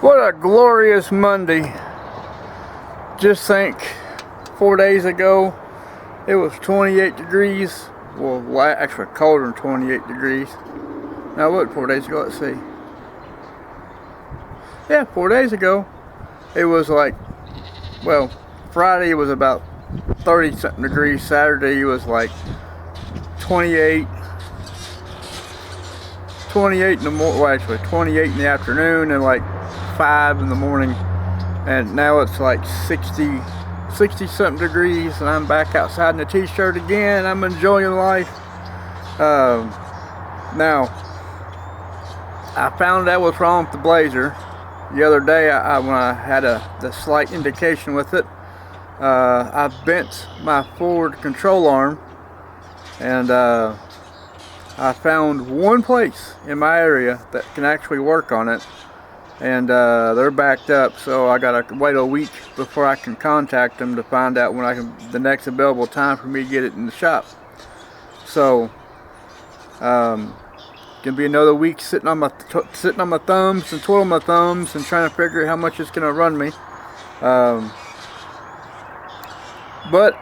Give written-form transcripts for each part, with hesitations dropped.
What a glorious Monday. Just think, 4 days ago, it was 28 degrees. Well, actually colder than 28 degrees. Now what, 4 days ago, let's see. Yeah, 4 days ago, it was like, well, Friday it was about 30 something degrees. Saturday it was like 28 in the morning, well actually 28 in the afternoon and like 5 in the morning, and now it's like 60 something degrees, and I'm back outside in a t-shirt again. I'm enjoying life. Now I found out what's wrong with the Blazer the other day. When I had the slight indication with it, I bent my forward control arm, and I found one place in my area that can actually work on it, and they're backed up, so I gotta wait a week before I can contact them to find out when the next available time for me to get it in the shop. So gonna be another week sitting on my thumbs and twiddling my thumbs and trying to figure out how much it's gonna run me. But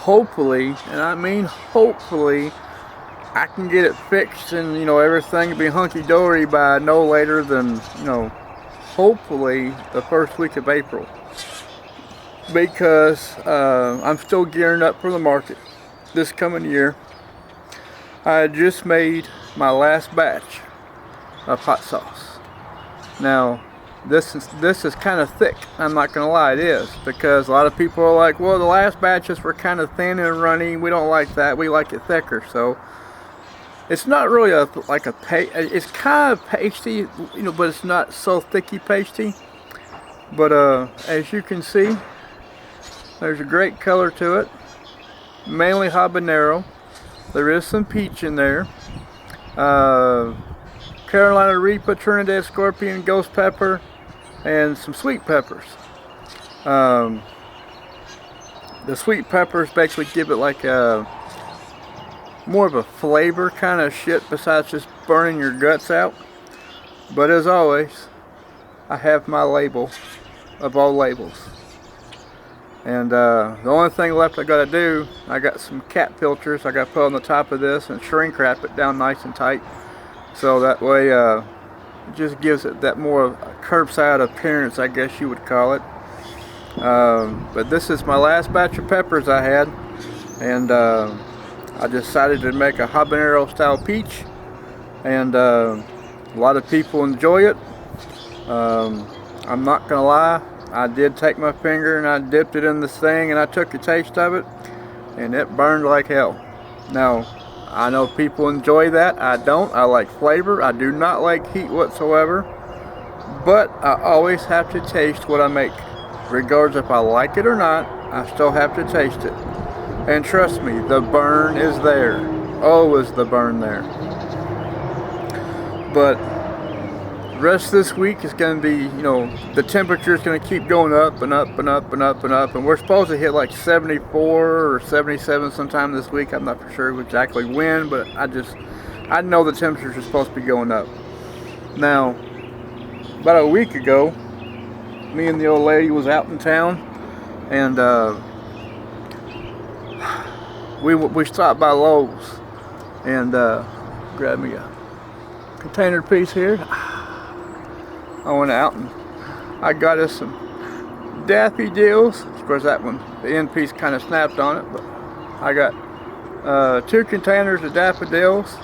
hopefully, and I mean hopefully, I can get it fixed and, everything will be hunky-dory by no later than, hopefully the first week of April. Because I'm still gearing up for the market this coming year. I had just made my last batch of hot sauce. Now, this is kind of thick. I'm not gonna lie, it is, because a lot of people are like, well, the last batches were kind of thin and runny. We don't like that. We like it thicker. So it's not really it's kind of pasty, but it's not so thicky pasty. But as you can see, there's a great color to it. Mainly habanero. There is some peach in there. Carolina Reaper, Trinidad Scorpion, Ghost Pepper, and some sweet peppers. The sweet peppers basically give it like more of a flavor kind of shit besides just burning your guts out. But as always, I have my label of all labels. And the only thing left I gotta do, I got some cat filters I gotta put on the top of this and shrink wrap it down nice and tight. So that way it just gives it that more curbside appearance, I guess you would call it. But this is my last batch of peppers I had. And I decided to make a habanero style peach. And a lot of people enjoy it. I'm not gonna lie, I did take my finger and I dipped it in this thing and I took a taste of it, and it burned like hell. Now, I know people enjoy that. I don't. I like flavor. I do not like heat whatsoever. But I always have to taste what I make. Regardless if I like it or not, I still have to taste it. And trust me, the burn is there. Always the burn there. But the rest of this week is going to be, the temperature is going to keep going up and up and up and up and up. And we're supposed to hit like 74 or 77 sometime this week. I'm not for sure exactly when, but I know the temperatures are supposed to be going up. Now, about a week ago, me and the old lady was out in town, and we stopped by Lowe's and grabbed me a container piece here. I went out and I got us some daffodils. Of course, that one, the end piece kind of snapped on it, but I got 2 containers of daffodils,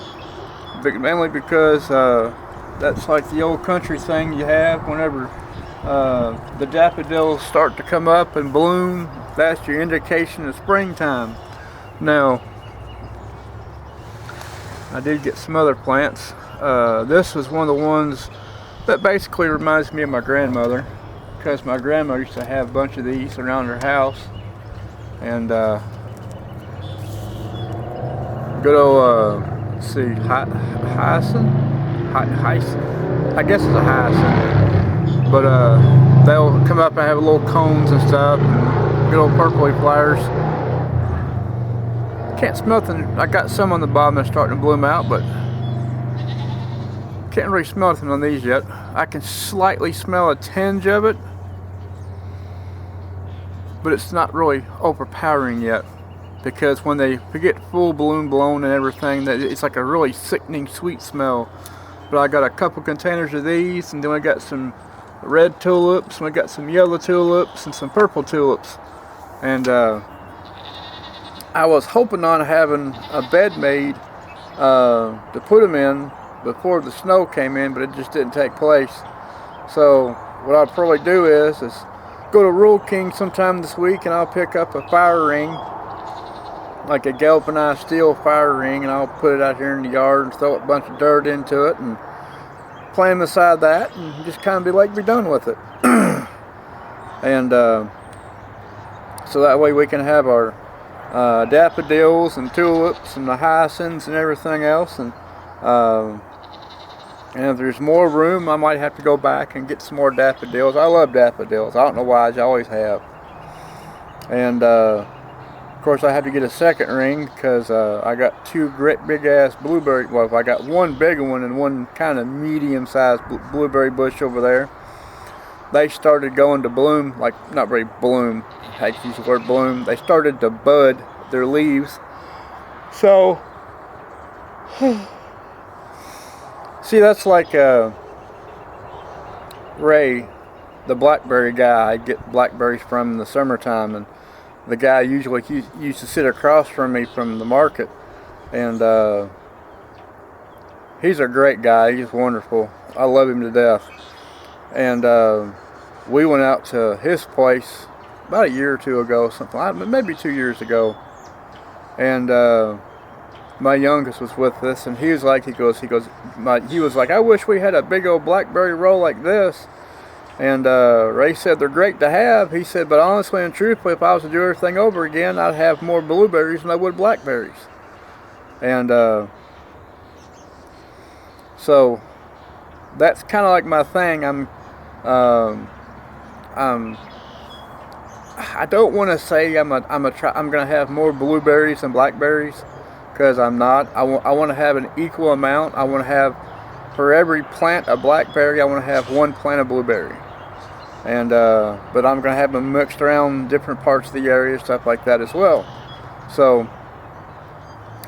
mainly because that's like the old country thing you have whenever the daffodils start to come up and bloom. That's your indication of springtime. Now, I did get some other plants. This was one of the ones that basically reminds me of my grandmother, because my grandmother used to have a bunch of these around her house. And good old, let's see, hyacinth? I guess it's a hyacinth. But they'll come up and have little cones and stuff, and good old purpley flowers. Can't smell nothing. I got some on the bottom that's starting to bloom out, but can't really smell anything on these yet. I can slightly smell a tinge of it, but it's not really overpowering yet, because when they get full bloom blown and everything, it's like a really sickening sweet smell. But I got a couple containers of these, and then I got some red tulips, and I got some yellow tulips and some purple tulips. And I was hoping on having a bed made to put them in before the snow came in, but it just didn't take place. So what I'll probably do is go to Rural King sometime this week, and I'll pick up a fire ring, like a galvanized steel fire ring, and I'll put it out here in the yard and throw a bunch of dirt into it and plant beside that, and just kind of be done with it. And so that way we can have our daffodils and tulips and the hyacinths and everything else. And if there's more room, I might have to go back and get some more daffodils. I love daffodils. I don't know why, I always have. And of course I have to get a second ring, because I got two great big ass blueberry, well, I got one big one and one kind of medium sized blueberry bush over there. They started going to bloom, like, not very bloom, I hate to use the word bloom, they started to bud their leaves. So see, that's like Ray, the blackberry guy I get blackberries from in the summertime, and the guy usually used to sit across from me from the market, and he's a great guy. He's wonderful. I love him to death. And we went out to his place about a year or two ago, maybe 2 years ago, and my youngest was with us, and he was like, I wish we had a big old blackberry roll like this. And Ray said they're great to have. He said, but honestly and truthfully, if I was to do everything over again, I'd have more blueberries than I would blackberries. And so that's kind of like my thing. I don't want to say I'm gonna have more blueberries than blackberries, because I'm not. I want to have an equal amount. I want to have, for every plant of blackberry, I want to have one plant of blueberry. And but I'm going to have them mixed around different parts of the area, stuff like that as well. So,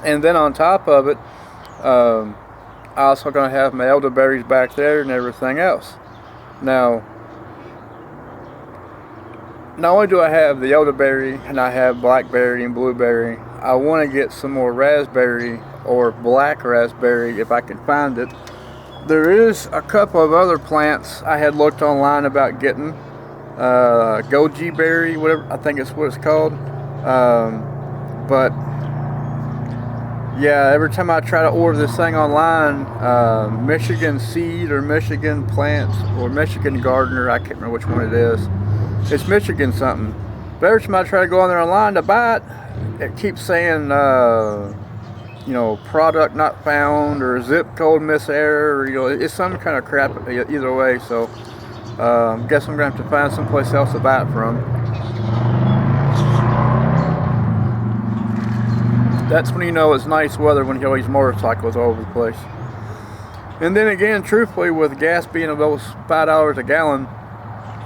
and then on top of it, I'm also going to have my elderberries back there and everything else. Now, not only do I have the elderberry and I have blackberry and blueberry, I want to get some more raspberry or black raspberry if I can find it. There is a couple of other plants I had looked online about getting. Goji berry, whatever, I think it's what it's called. But yeah, every time I try to order this thing online, Michigan Seed or Michigan Plants or Michigan Gardener, I can't remember which one it is. It's Michigan something. But every time I try to go on there online to buy it, it keeps saying product not found, or zip code miserror, or it's some kind of crap either way. So I guess I'm gonna have to find someplace else to buy it from. That's when you know it's nice weather, when you have these motorcycles all over the place. And then again, truthfully, with gas being about $5 a gallon,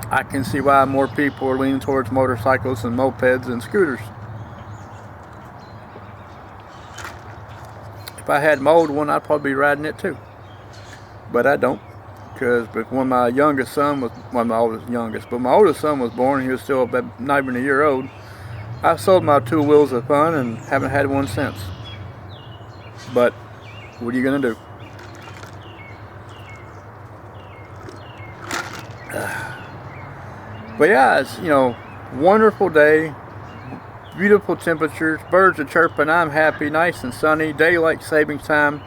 I can see why more people are leaning towards motorcycles and mopeds and scooters. If I had my old one, I'd probably be riding it too. But I don't, because when my youngest son was, well, my oldest son was born, he was still about not even a year old. I sold my 2 wheels of fun and haven't had one since. But what are you gonna do? But yeah, it's, wonderful day. Beautiful temperatures, birds are chirping, I'm happy, nice and sunny, daylight savings time,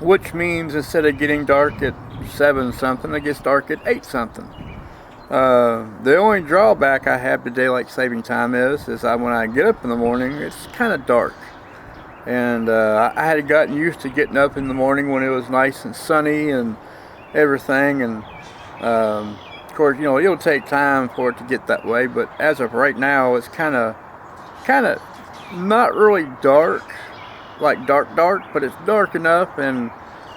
which means instead of getting dark at 7 something, it gets dark at 8 something. The only drawback I have to daylight saving time is when I get up in the morning, it's kind of dark. And I had gotten used to getting up in the morning when it was nice and sunny and everything, and of course, it'll take time for it to get that way, but as of right now, it's kind of not really dark, like dark, but it's dark enough, and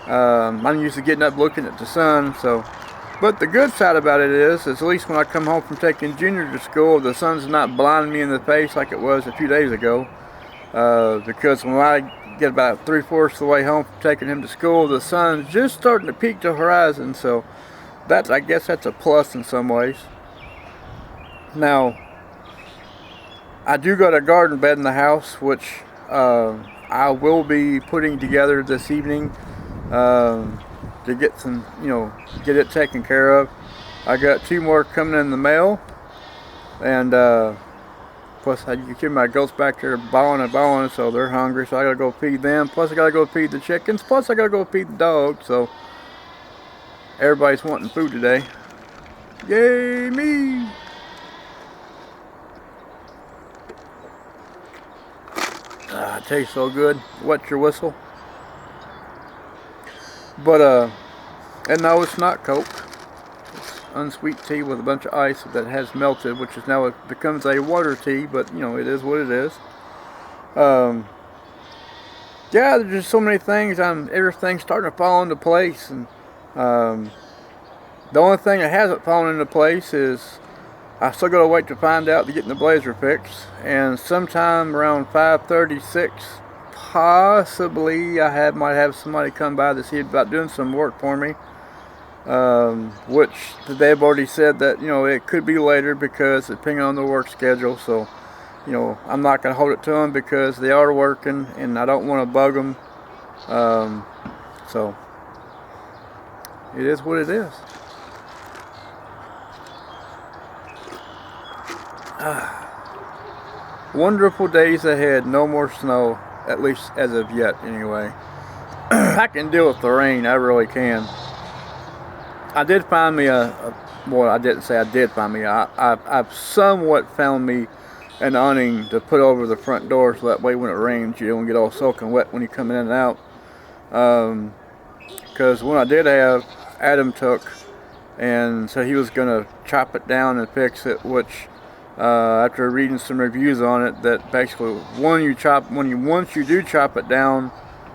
I'm used to getting up looking at the sun, so. But the good side about it is at least when I come home from taking Junior to school, the sun's not blinding me in the face like it was a few days ago. Because when I get about 3/4 of the way home from taking him to school, the sun's just starting to peak the horizon, so I guess that's a plus in some ways. Now, I do got a garden bed in the house, which I will be putting together this evening to get some, get it taken care of. I got 2 more coming in the mail, and plus you can keep my goats back there bawling, so they're hungry, so I gotta go feed them. Plus I gotta go feed the chickens. Plus I gotta go feed the dogs. So everybody's wanting food today. Yay me! It tastes so good. Wet your whistle. But and no, it's not Coke. It's unsweet tea with a bunch of ice that has melted, which is now it becomes a water tea. But it is what it is. Yeah, there's just so many things. Everything's starting to fall into place, and the only thing that hasn't fallen into place is I still gotta wait to find out to getting the blazer fixed, and sometime around 5:36. Possibly I might have somebody come by to see about doing some work for me, which they've already said that it could be later because depending on the work schedule. So I'm not going to hold it to them because they are working and I don't want to bug them. So it is what it is. Wonderful days ahead. No more snow. At least as of yet, anyway. I can deal with the rain. I really can. I did find me well, I didn't say I did find me. I've somewhat found me an awning to put over the front door so that way when it rains you don't get all soaking wet when you come in and out. Because when I did have, Adam took and so he was going to chop it down and fix it, which after reading some reviews on it, that basically once you do chop it down,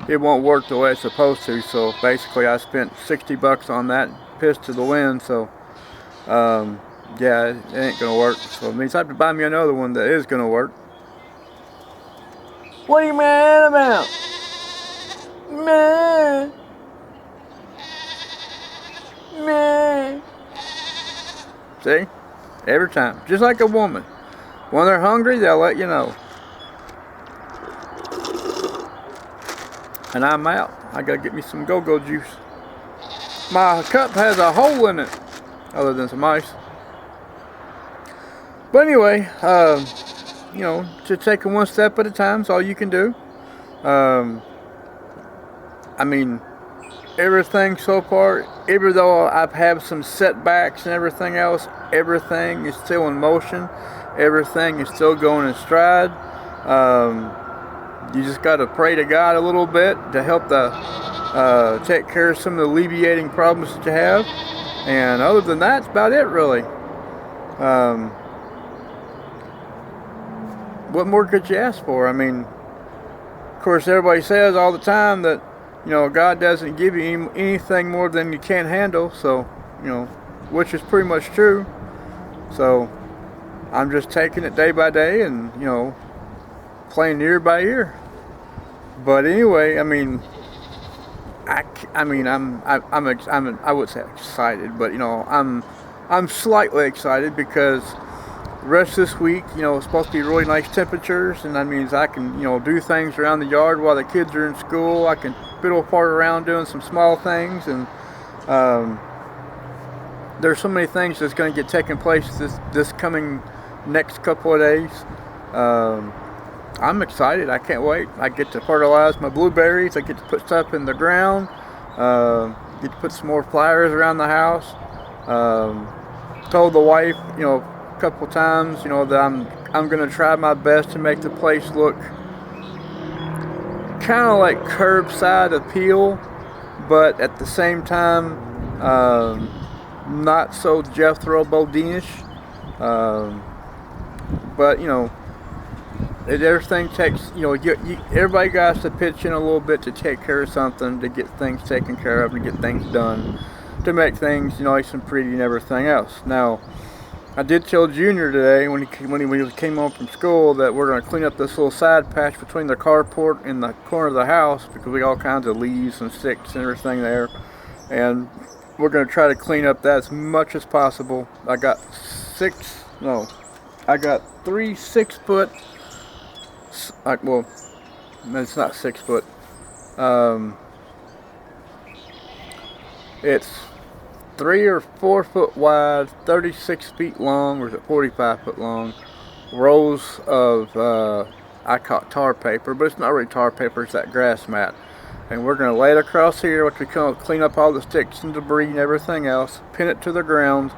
it won't work the way it's supposed to. So basically I spent $60 on that, pissed to the wind. So yeah, it ain't gonna work. So it means I have to buy me another one that is gonna work. What are you mad about? Man. See? Every time. Just like a woman. When they're hungry, they'll let you know. And I'm out. I gotta get me some go-go juice. My cup has a hole in it. Other than some ice. But anyway, just taking one step at a time is all you can do. I mean, everything so far, even though I've had some setbacks and everything else, everything is still in motion. Everything is still going in stride. You just got to pray to God a little bit to help take care of some of the alleviating problems that you have. And other than that, that's about it, really. What more could you ask for? I mean, of course, everybody says all the time that God doesn't give you anything more than you can't handle, so, which is pretty much true. So, I'm just taking it day by day and, playing ear by ear. But anyway, I mean, I would say excited, but, I'm slightly excited because the rest of this week, it's supposed to be really nice temperatures, and that means I can, do things around the yard while the kids are in school. I can fiddle fart around doing some small things, and there's so many things that's going to get taken place this coming next couple of days. I'm excited. I can't wait. I get to fertilize my blueberries. I get to put stuff in the ground. Get to put some more flowers around the house. Told the wife, a couple times, that I'm going to try my best to make the place look kind of like curbside appeal, but at the same time, not so Jethro Bodine-ish. But everything takes, everybody got to pitch in a little bit to take care of something, to get things taken care of, to get things done, to make things nice and pretty and everything else. Now, I did tell Junior today when he came home from school that we're going to clean up this little side patch between the carport and the corner of the house because we got all kinds of leaves and sticks and everything there, and we're going to try to clean up that as much as possible. I got 3 6-foot. Well, it's not 6 foot. It's 3 or 4 foot wide, 36 feet long, or is it 45 foot long, rolls of, I call it tar paper, but it's not really tar paper, it's that grass mat. And we're going to lay it across here, which we clean up all the sticks and debris and everything else, pin it to the ground,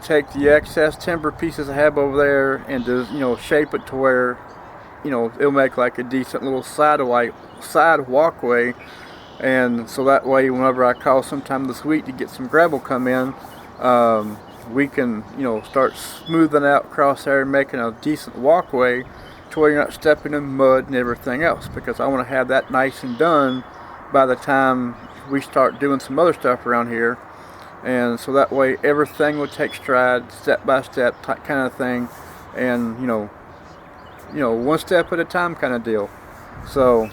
take the excess timber pieces I have over there and just, shape it to where, it'll make like a decent little side walkway. And so that way, whenever I call sometime this week to get some gravel come in, we can, start smoothing out across there and making a decent walkway to where you're not stepping in mud and everything else, because I want to have that nice and done by the time we start doing some other stuff around here. And so that way everything will take stride, step by step kind of thing, and one step at a time kind of deal. So,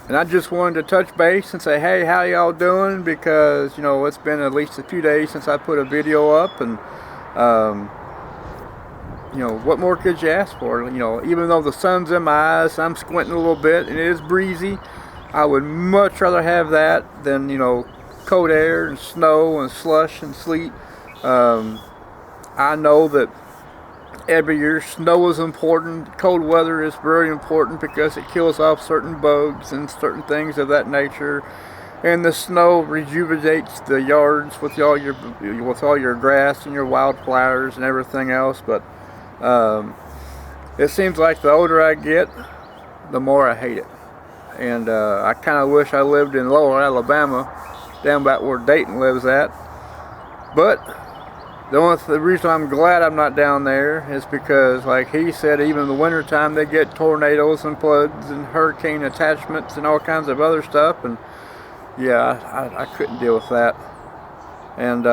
and I just wanted to touch base and say, hey, how y'all doing? Because, it's been at least a few days since I put a video up, and, what more could you ask for? Even though the sun's in my eyes, I'm squinting a little bit, and it is breezy, I would much rather have that than, cold air and snow and slush and sleet. I know that every year snow is important, cold weather is very important because it kills off certain bugs and certain things of that nature, and the snow rejuvenates the yards with all your grass and your wildflowers and everything else. But it seems like the older I get, the more I hate it, and I kind of wish I lived in Lower Alabama, down about where Dayton lives at. But the reason I'm glad I'm not down there is because, like he said, even in the wintertime they get tornadoes and floods and hurricane attachments and all kinds of other stuff, and yeah, I couldn't deal with that. And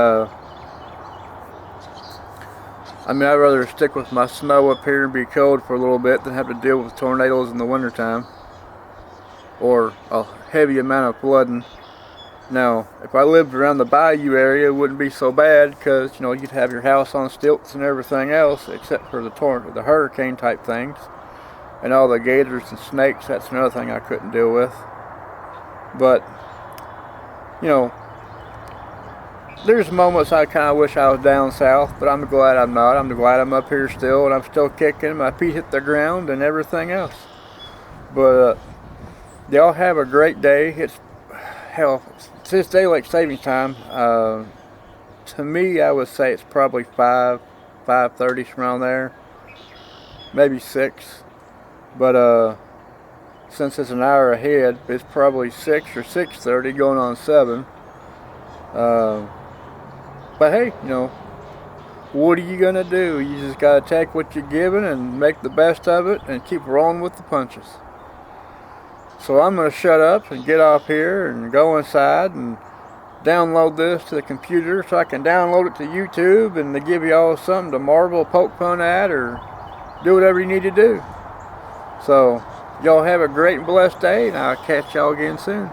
I'd rather stick with my snow up here and be cold for a little bit than have to deal with tornadoes in the wintertime or a heavy amount of flooding. Now, if I lived around the bayou area, it wouldn't be so bad because, you'd have your house on stilts and everything else, except for the hurricane type things. And all the gators and snakes, that's another thing I couldn't deal with. But, there's moments I kind of wish I was down south, but I'm glad I'm not. I'm glad I'm up here still, and I'm still kicking. My feet hit the ground and everything else. But, y'all have a great day. It's, hell, since daylight savings time, to me, I would say it's probably 5:30 around there, maybe 6. But since it's an hour ahead, it's probably 6 or 6:30, going on 7. But hey, what are you gonna do? You just gotta take what you're given and make the best of it, and keep rolling with the punches. So I'm going to shut up and get off here and go inside and download this to the computer so I can download it to YouTube and to give y'all something to marvel, poke fun at, or do whatever you need to do. So y'all have a great and blessed day, and I'll catch y'all again soon.